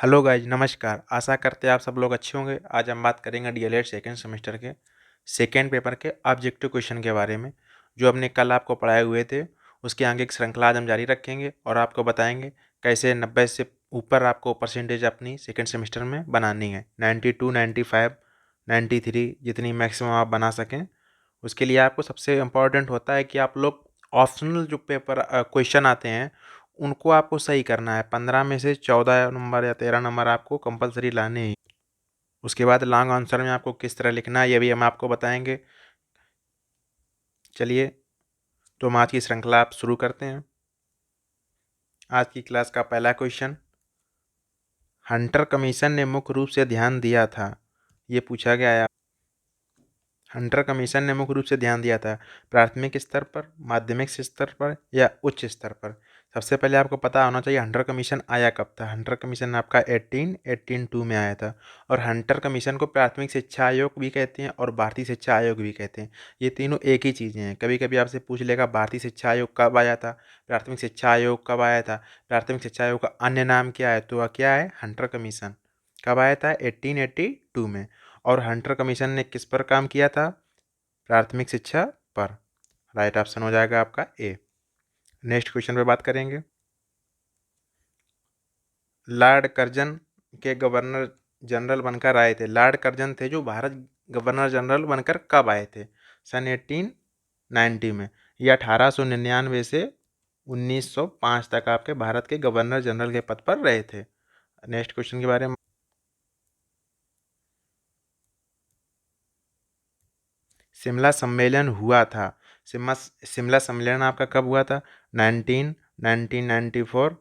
Hello guys, नमस्कार। आशा करते हैं आप सब लोग अच्छे होंगे। आज हम बात करेंगे डीएलएड सेकेंड सेमेस्टर के सेकेंड पेपर के ऑब्जेक्टिव क्वेश्चन के बारे में, जो हमने कल आपको पढ़ाए हुए थे। उसकी आगे की श्रृंखला आज हम जारी रखेंगे और आपको बताएंगे कैसे 90 से ऊपर आपको परसेंटेज अपनी सेकेंड सेमेस्टर में बनानी है। 92, 95, 93 जितनी मैक्सिमम आप बना सकें। उसके लिए आपको सबसे इम्पॉर्टेंट होता है कि आप लोग ऑप्शनल जो पेपर क्वेश्चन आते हैं उनको आपको सही करना है। 15 में से 14 नंबर या 13 नंबर आपको कंपलसरी लाने ही। उसके बाद लॉन्ग आंसर में आपको किस तरह लिखना है ये भी हम आपको बताएंगे। चलिए, तो हम आज की श्रृंखला आप शुरू करते हैं। आज की क्लास का पहला क्वेश्चन, हंटर कमीशन ने मुख्य रूप से ध्यान दिया था। ये पूछा गया है। हंटर कमीशन ने मुख्य रूप से ध्यान दिया था प्राथमिक स्तर पर, माध्यमिक स्तर पर या उच्च स्तर पर। सबसे पहले आपको पता होना चाहिए हंटर कमीशन आया कब था। हंटर कमीशन आपका 1882 में आया था। और हंटर कमीशन को प्राथमिक शिक्षा आयोग भी कहते हैं और भारतीय शिक्षा आयोग भी कहते हैं। ये तीनों एक ही चीज़ें हैं। कभी कभी आपसे पूछ लेगा भारतीय शिक्षा आयोग कब आया था, प्राथमिक शिक्षा आयोग कब आया था, प्राथमिक शिक्षा आयोग का अन्य नाम क्या है, तो वह क्या है, हंटर कमीशन। कब आया था, 1882 में। और हंटर कमीशन ने किस पर काम किया था, प्राथमिक शिक्षा पर। राइट ऑप्शन हो जाएगा आपका ए। नेक्स्ट क्वेश्चन पे बात करेंगे। लॉर्ड कर्जन के गवर्नर जनरल बनकर आए थे। लॉर्ड कर्जन थे जो भारत गवर्नर जनरल बनकर कब आए थे, सन 1890 में, या 1899 से 1905 तक आपके भारत के गवर्नर जनरल के पद पर रहे थे। नेक्स्ट क्वेश्चन के बारे में, शिमला सम्मेलन हुआ था। शिमला सम्मेलन आपका कब हुआ था, 1994,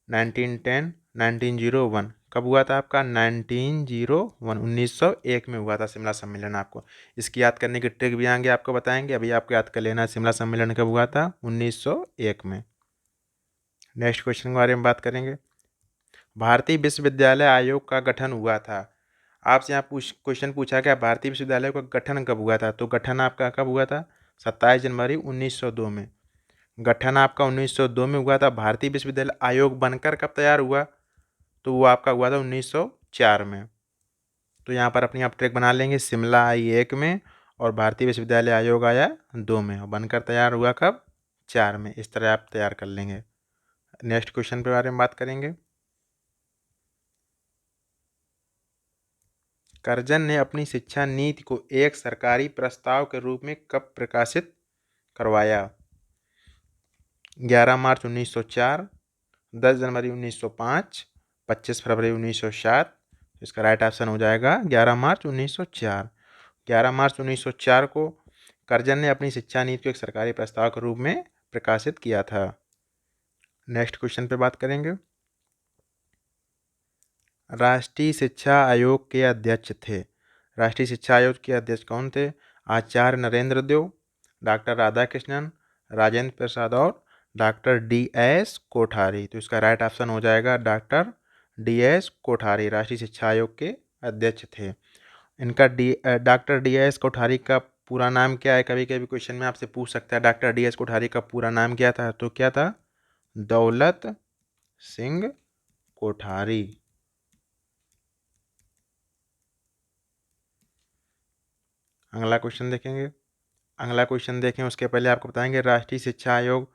1910, 1901। कब हुआ था आपका, 1901, 1901 में हुआ था शिमला सम्मेलन। आपको इसकी याद करने की ट्रिक भी आगे आपको बताएंगे। अभी आपको याद कर लेना है शिमला सम्मेलन कब हुआ था, 1901 में। नेक्स्ट क्वेश्चन के बारे में बात करेंगे। भारतीय विश्वविद्यालय आयोग का गठन हुआ था। आपसे यहाँ क्वेश्चन पूछा गया भारतीय विश्वविद्यालय का गठन कब हुआ था, तो गठन आपका कब हुआ था, 27 जनवरी 1902 में। गठन आपका 1902 में हुआ था। भारतीय विश्वविद्यालय आयोग बनकर कब तैयार हुआ, तो वो आपका हुआ था 1904 में। तो यहाँ पर अपनी आप ट्रैक बना लेंगे, शिमला आई 1 में और भारतीय विश्वविद्यालय आयोग आया 2 में, और बनकर तैयार हुआ कब, 4 में। इस तरह आप तैयार कर लेंगे। नेक्स्ट क्वेश्चन के बारे में बात करेंगे। कर्जन ने अपनी शिक्षा नीति को एक सरकारी प्रस्ताव के रूप में कब प्रकाशित करवाया, 11 मार्च 1904, 10 जनवरी 1905, 25 फरवरी 1907। इसका राइट ऑप्शन हो जाएगा 11 मार्च 1904। 11 मार्च 1904 को कर्जन ने अपनी शिक्षा नीति को एक सरकारी प्रस्ताव के रूप में प्रकाशित किया था। नेक्स्ट क्वेश्चन पे बात करेंगे। राष्ट्रीय शिक्षा आयोग के अध्यक्ष थे। राष्ट्रीय शिक्षा आयोग के अध्यक्ष कौन थे, आचार्य नरेंद्र देव, डॉक्टर राधाकृष्णन, राजेंद्र प्रसाद और डॉक्टर DS कोठारी। तो इसका राइट ऑप्शन हो जाएगा डॉक्टर DS कोठारी राष्ट्रीय शिक्षा आयोग के अध्यक्ष थे। इनका डॉक्टर DS कोठारी का पूरा नाम क्या है, कभी कभी क्वेश्चन में आपसे पूछ सकता है डॉक्टर DS कोठारी का पूरा नाम क्या था, तो क्या था, दौलत सिंह कोठारी। अगला क्वेश्चन देखेंगे। अगला क्वेश्चन देखें उसके पहले आपको बताएंगे राष्ट्रीय शिक्षा आयोग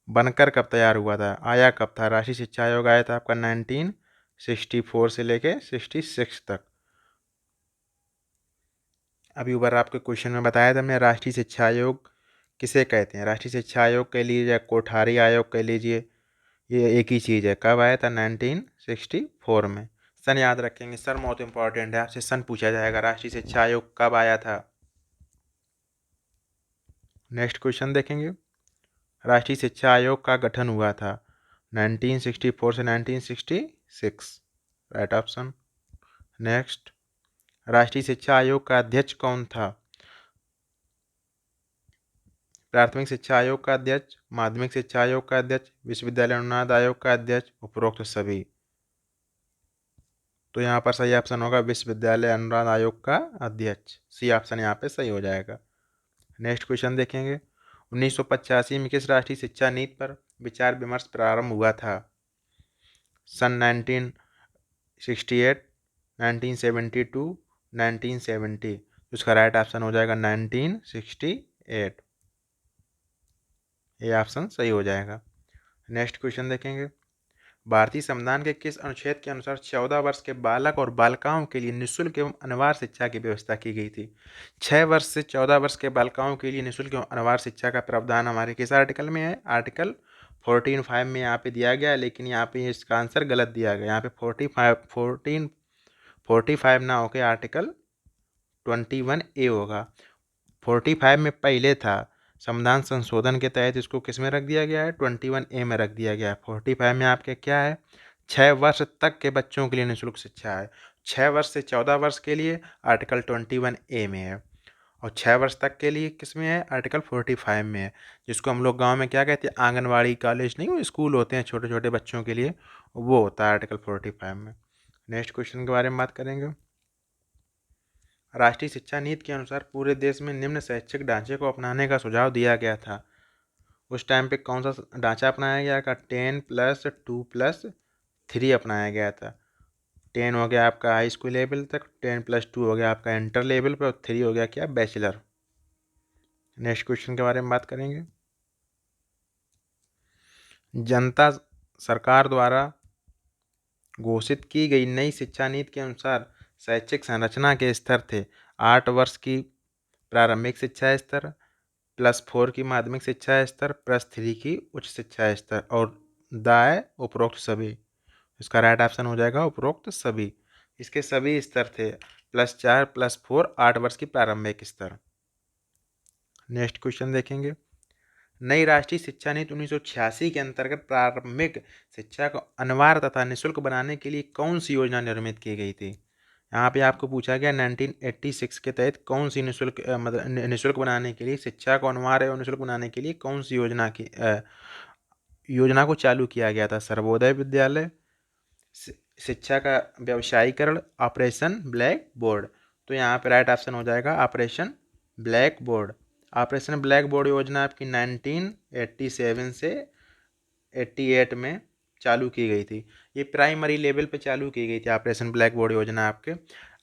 बनकर कब तैयार हुआ था, आया कब था। राष्ट्रीय शिक्षा आयोग आया था आपका 1964 से लेके 66 तक। अभी ऊपर आपके क्वेश्चन में बताया था हमने, राष्ट्रीय शिक्षा आयोग किसे कहते हैं। राष्ट्रीय शिक्षा आयोग कह लीजिए या कोठारी आयोग कह लीजिए, ये एक ही चीज़ है। कब आया था, 1964 में। सन याद रखेंगे, सर बहुत इंपॉर्टेंट है, आपसे सन पूछा जाएगा राष्ट्रीय शिक्षा आयोग कब आया था। नेक्स्ट क्वेश्चन देखेंगे। राष्ट्रीय शिक्षा आयोग का गठन हुआ था 1964 से 1966, राइट ऑप्शन। नेक्स्ट, राष्ट्रीय शिक्षा आयोग का अध्यक्ष कौन था, प्राथमिक शिक्षा आयोग का अध्यक्ष, माध्यमिक शिक्षा आयोग का अध्यक्ष, विश्वविद्यालय अनुदान आयोग का अध्यक्ष, उपरोक्त सभी। तो यहाँ पर सही ऑप्शन होगा विश्वविद्यालय अनुदान आयोग का अध्यक्ष। सी ऑप्शन यहाँ पे सही हो जाएगा। नेक्स्ट क्वेश्चन देखेंगे। 1985 में किस राष्ट्रीय शिक्षा नीति पर विचार विमर्श प्रारंभ हुआ था, सन 68, 1972, 1970। उसका राइट ऑप्शन हो जाएगा 1968। ये ऑप्शन सही हो जाएगा। नेक्स्ट क्वेश्चन देखेंगे। भारतीय संविधान के किस अनुच्छेद के अनुसार 14 वर्ष के बालक और बालिकाओं के लिए निःशुल्क एवं अनिवार्य शिक्षा की व्यवस्था की गई थी? 6 वर्ष से 14 वर्ष के बालिकाओं के लिए निःशुल्क एवं अनिवार्य शिक्षा का प्रावधान हमारे किस आर्टिकल में है? आर्टिकल 14(5) में यहाँ पे दिया गया है, लेकिन यहाँ पे इसका आंसर गलत दिया गया। यहाँ पे 45 ना होकर आर्टिकल 21A होगा। 45 में पहले था, संविधान संशोधन के तहत इसको किस में रख दिया गया है? 21A में रख दिया गया है। 45 में आपके क्या है? 6 वर्ष तक के बच्चों के लिए निःशुल्क शिक्षा है। 6 वर्ष से 14 वर्ष के लिए आर्टिकल 21A में है, और 6 वर्ष तक के लिए किस में है? आर्टिकल 45 में है, जिसको हम लोग गांव में क्या कहते हैं? आंगनवाड़ी, कॉलेज नहीं, वो स्कूल होते हैं छोटे छोटे बच्चों के लिए, वो होता है आर्टिकल 45 में। नेक्स्ट क्वेश्चन के बारे में बात करेंगे। राष्ट्रीय शिक्षा नीति के अनुसार पूरे देश में निम्न शैक्षिक ढांचे को अपनाने का सुझाव दिया गया था। उस टाइम पे कौन सा ढांचा अपनाया गया था? 10+2+3 अपनाया गया था। 10 हो गया आपका हाई स्कूल लेवल तक, 10+2 हो गया आपका इंटर लेवल पे, और 3 हो गया क्या? बैचलर। नेक्स्ट क्वेश्चन के बारे में बात करेंगे। जनता सरकार द्वारा घोषित की गई नई शिक्षा नीति के अनुसार शैक्षिक संरचना के स्तर थे: 8 वर्ष की प्रारंभिक शिक्षा स्तर, +4 की माध्यमिक शिक्षा स्तर, +3 की उच्च शिक्षा स्तर, और दाएं उपरोक्त सभी। इसका राइट ऑप्शन हो जाएगा उपरोक्त सभी। इसके सभी स्तर थे +4, +4, 8 वर्ष की प्रारंभिक स्तर। नेक्स्ट क्वेश्चन देखेंगे। नई राष्ट्रीय शिक्षा नीति 1986 के अंतर्गत प्रारंभिक शिक्षा को अनिवार्य तथा निःशुल्क बनाने के लिए कौन सी योजना निर्मित की गई थी? यहाँ पे आपको पूछा गया 1986 के तहत कौन सी निःशुल्क मतलब निःशुल्क बनाने के लिए, शिक्षा को अनिवार्य और निःशुल्क बनाने के लिए कौन सी योजना को चालू किया गया था? सर्वोदय विद्यालय, शिक्षा का व्यवसायीकरण, ऑपरेशन ब्लैक बोर्ड। तो यहाँ पे राइट ऑप्शन हो जाएगा operation black board. Operation black board योजना आपकी 1987 से 88 में चालू की गई थी। ये प्राइमरी लेवल पे चालू की गई थी ऑपरेशन ब्लैक बोर्ड योजना आपके।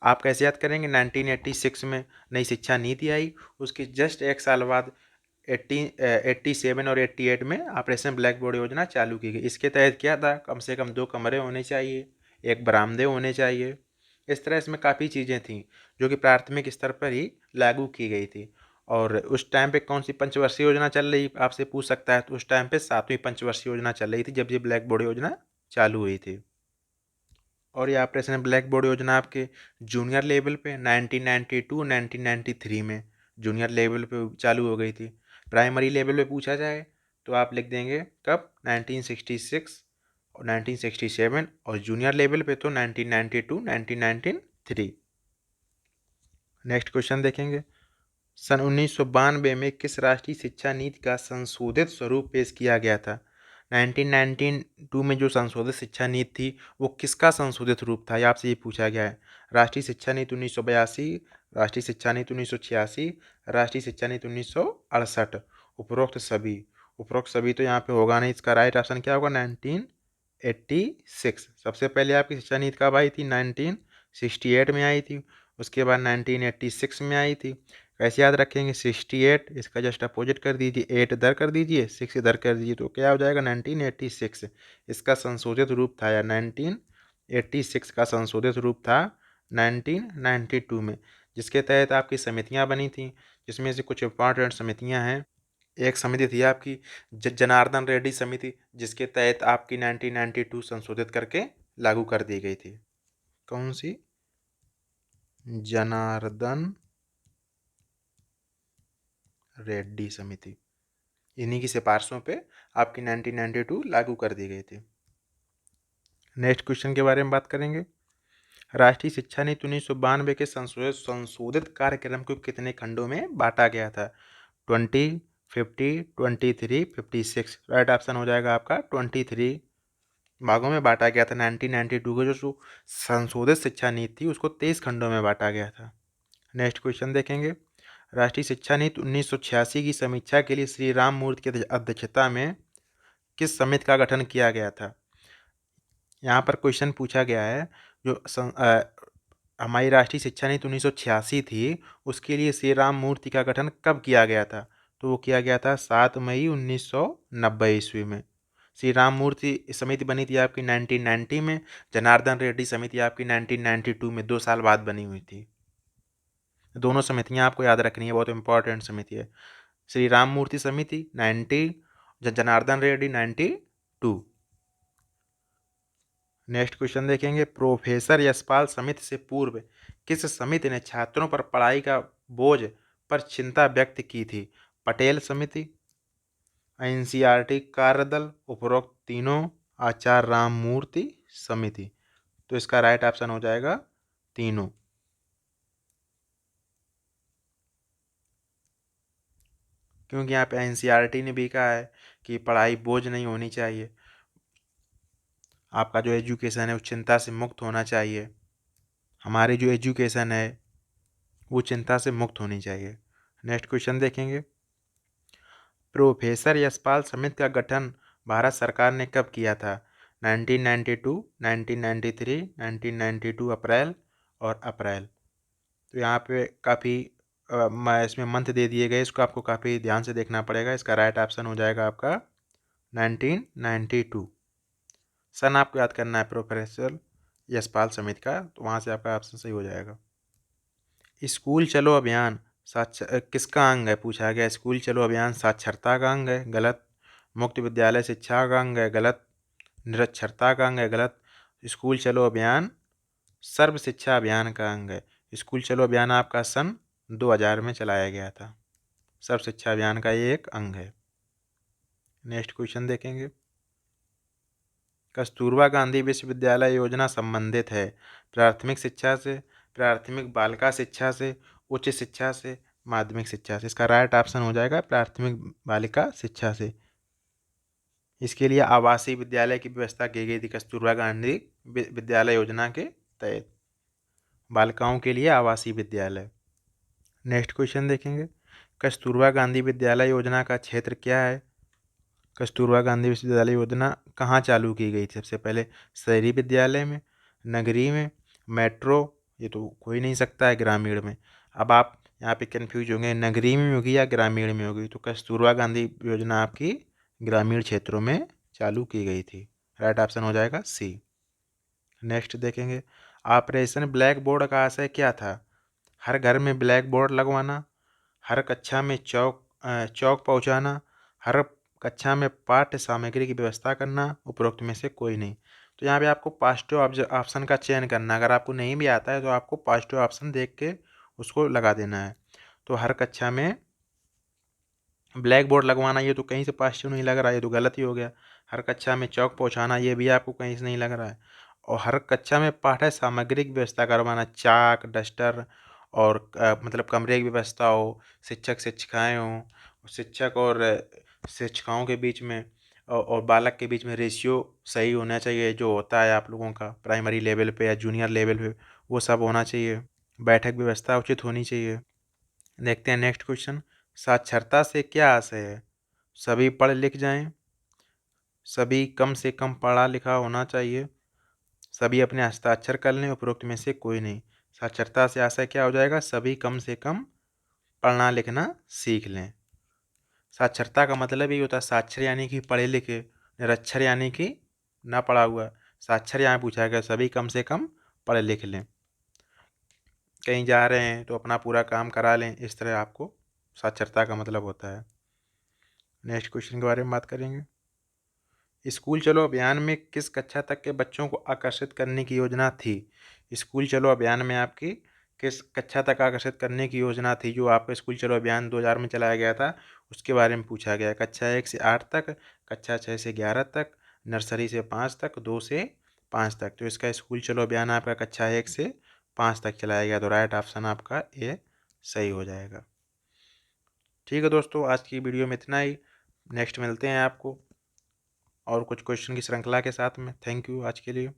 आप कैसे याद करेंगे? 1986 में नई शिक्षा नीति आई, उसके जस्ट एक साल बाद 87 और 88 में ऑपरेशन ब्लैक बोर्ड योजना चालू की गई। इसके तहत क्या था? कम से कम 2 कमरे होने चाहिए, एक बरामदे होने चाहिए। इस तरह इसमें काफ़ी चीज़ें थीं जो कि प्राथमिक स्तर पर ही लागू की गई थी। और उस टाइम पे कौन सी पंचवर्षीय योजना चल रही, आपसे पूछ सकता है, तो उस टाइम पे 7वीं पंचवर्षीय योजना चल रही थी जब ये ब्लैक बोर्ड योजना चालू हुई थी। और ये ऑपरेशन ब्लैक बोर्ड योजना आपके जूनियर लेवल पे 1992-1993 में जूनियर लेवल पे चालू हो गई थी। प्राइमरी लेवल पे पूछा जाए तो आप लिख देंगे कब? 1966 और 1967, और जूनियर लेवल पे तो 1992-1993। नेक्स्ट क्वेश्चन देखेंगे। सन 1992 में किस राष्ट्रीय शिक्षा नीति का संशोधित स्वरूप पेश किया गया था? 1992 में जो संशोधित शिक्षा नीति थी वो किसका संशोधित रूप था? ये आपसे ये पूछा गया है। राष्ट्रीय शिक्षा नीति 1982, राष्ट्रीय शिक्षा नीति 1986, राष्ट्रीय शिक्षा नीति 1968, उपरोक्त सभी। उपरोक्त सभी तो यहाँ पे होगा नहीं, इसका राइट ऑप्शन क्या होगा? 1986। सबसे पहले आपकी शिक्षा नीति कब आई थी? 1968 में आई थी। उसके बाद 1986 में आई थी। कैसे याद रखेंगे? 68, इसका जस्ट अपोजिट कर दीजिए, 8 इधर कर दीजिए, 6 इधर कर दीजिए, तो क्या हो जाएगा? 1986। इसका संशोधित रूप था, या 1986 का संशोधित रूप था 1992 में, जिसके तहत आपकी समितियां बनी थी, जिसमें से कुछ इंपॉर्टेंट समितियां हैं। एक समिति थी आपकी जनार्दन रेड्डी समिति, जिसके तहत आपकी 1992 संशोधित करके लागू कर दी गई थी। कौन सी? जनार्दन रेड्डी समिति। इन्हीं की सिफारिशों पे आपकी 1992 लागू कर दी गई थी। नेक्स्ट क्वेश्चन के बारे में बात करेंगे। राष्ट्रीय शिक्षा नीति 1992 के संशोधित कार्यक्रम को कितने खंडों में बांटा गया था? 20, 50, 23, 56। राइट ऑप्शन हो जाएगा आपका 23 भागों में बांटा गया था। 1992 का जो संशोधित शिक्षा नीति थी उसको 23 खंडों में बांटा गया था। नेक्स्ट क्वेश्चन देखेंगे। राष्ट्रीय शिक्षा नीति 1986 की समीक्षा के लिए श्री राम मूर्ति की अध्यक्षता में किस समिति का गठन किया गया था? यहाँ पर क्वेश्चन पूछा गया है जो हमारी राष्ट्रीय शिक्षा नीति 1986 थी, उसके लिए श्री राम मूर्ति का गठन कब किया गया था? तो वो किया गया था 7 मई 1990 ईस्वी में। श्री राम मूर्ति समिति बनी थी आपकी 1990 में। जनार्दन रेड्डी समिति आपकी 1992 में, 2 साल बाद बनी हुई थी। दोनों समितियां आपको याद रखनी है, बहुत इंपॉर्टेंट समिति है। श्री राम मूर्ति समिति 90, जनार्दन रेड्डी 92। नेक्स्ट क्वेश्चन देखेंगे, प्रोफेसर यशपाल समिति से पूर्व किस समिति ने छात्रों पर पढ़ाई का बोझ पर चिंता व्यक्त की थी? पटेल समिति, एनसीईआरटी कार्यदल, उपरोक्त तीनों, आचार्य राममूर्ति समिति। तो इसका राइट ऑप्शन हो जाएगा तीनों। क्योंकि यहाँ पे एनसीईआरटी ने भी कहा है कि पढ़ाई बोझ नहीं होनी चाहिए, आपका जो एजुकेशन है वो चिंता से मुक्त होना चाहिए। हमारी जो एजुकेशन है वो चिंता से मुक्त होनी चाहिए। नेक्स्ट क्वेश्चन देखेंगे, प्रोफेसर यशपाल समिति का गठन भारत सरकार ने कब किया था? 1992, 1993, 1992 अप्रैल और अप्रैल। तो यहाँ पे काफ़ी इसमें मंथ दे दिए गए, इसको आपको काफ़ी ध्यान से देखना पड़ेगा। इसका राइट ऑप्शन हो जाएगा आपका 1992। सन आपको याद करना है प्रोफेसर यशपाल समिति का, तो वहाँ से आपका ऑप्शन सही हो जाएगा। स्कूल चलो अभियान किसका अंग है? पूछा गया। स्कूल चलो अभियान साक्षरता का अंग है, गलत। मुक्त विद्यालय शिक्षा का अंग है, गलत। निरक्षरता का अंग है, गलत। स्कूल चलो अभियान सर्व शिक्षा अभियान का अंग है। स्कूल चलो अभियान आपका सन 2000 में चलाया गया था। सर्व शिक्षा अभियान का ये एक अंग है। नेक्स्ट क्वेश्चन देखेंगे, कस्तूरबा गांधी विश्वविद्यालय योजना संबंधित है प्राथमिक शिक्षा से, प्राथमिक बालिका शिक्षा से, उच्च शिक्षा से, माध्यमिक शिक्षा से। इसका राइट ऑप्शन हो जाएगा प्राथमिक बालिका शिक्षा से। इसके लिए आवासीय विद्यालय की व्यवस्था की गई थी कस्तूरबा गांधी विद्यालय योजना के तहत, बालिकाओं के लिए आवासीय विद्यालय। नेक्स्ट क्वेश्चन देखेंगे, कस्तूरबा गांधी विद्यालय योजना का क्षेत्र क्या है? कस्तूरबा गांधी विश्वविद्यालय योजना कहाँ चालू की गई थी? सबसे पहले शहरी विद्यालय में, नगरीय में, मेट्रो, ये तो हो ही नहीं सकता है, ग्रामीण में। अब आप यहाँ पे कन्फ्यूज होंगे, नगरीय में होगी या ग्रामीण में होगी? तो कस्तूरबा गांधी योजना आपकी ग्रामीण क्षेत्रों में चालू की गई थी। राइट ऑप्शन हो जाएगा सी। नेक्स्ट देखेंगे, ऑपरेशन ब्लैक बोर्ड का आशय क्या था? हर घर में ब्लैक बोर्ड लगवाना, हर कक्षा में चौक पहुंचाना, हर कक्षा में पाठ्य सामग्री की व्यवस्था करना, उपरोक्त में से कोई नहीं। तो यहाँ पे आपको पॉजिटिव ऑप्शन का चयन करना है। अगर आपको नहीं भी आता है तो आपको पॉजिटिव ऑप्शन देख के उसको लगा देना है। तो हर कक्षा में ब्लैक बोर्ड लगवाना, ये तो कहीं से पॉजिटिव नहीं लग रहा है, ये तो गलत ही हो गया। हर कक्षा में चौक पहुँचाना, ये भी आपको कहीं से नहीं लग रहा है। और हर कक्षा में पाठ्य सामग्री की व्यवस्था करवाना, चाक, डस्टर और मतलब कमरे की व्यवस्था हो, शिक्षक शिक्षिकाएँ हों, शिक्षक और शिक्षिकाओं के बीच में और बालक के बीच में रेशियो सही होना चाहिए, जो होता है आप लोगों का प्राइमरी लेवल पे या जूनियर लेवल पे, वो सब होना चाहिए। बैठक व्यवस्था उचित होनी चाहिए। देखते हैं नेक्स्ट क्वेश्चन, साक्षरता से क्या आशय है? सभी पढ़ लिख जाएं, सभी कम से कम पढ़ा लिखा होना चाहिए, सभी अपने हस्ताक्षर कर लें, उपरोक्त में से कोई नहीं। साक्षरता से आशय क्या हो जाएगा? सभी कम से कम पढ़ना लिखना सीख लें। साक्षरता का मतलब ये होता है, साक्षर यानी कि पढ़े लिखे, निरक्षर यानी कि ना पढ़ा हुआ। साक्षर यहाँ पूछा गया, सभी कम से कम पढ़ लिख लें, कहीं जा रहे हैं तो अपना पूरा काम करा लें, इस तरह आपको साक्षरता का मतलब होता है। नेक्स्ट क्वेश्चन के बारे में बात करेंगे, स्कूल चलो अभियान में किस कक्षा तक के बच्चों को आकर्षित करने की योजना थी? स्कूल चलो अभियान में आपकी किस कक्षा तक आकर्षित करने की योजना थी? जो आपका स्कूल चलो अभियान 2000 में चलाया गया था, उसके बारे में पूछा गया। कक्षा 1 से 8 तक, कक्षा 6 से 11 तक, नर्सरी से 5 तक, 2 से 5 तक। तो इसका स्कूल चलो अभियान आपका कक्षा 1 से 5 तक चलाया गया। तो राइट ऑप्शन आपका ए सही हो जाएगा। ठीक है दोस्तों, आज की वीडियो में इतना ही। नेक्स्ट मिलते हैं आपको और कुछ क्वेश्चन की श्रृंखला के साथ में। थैंक यू आज के लिए।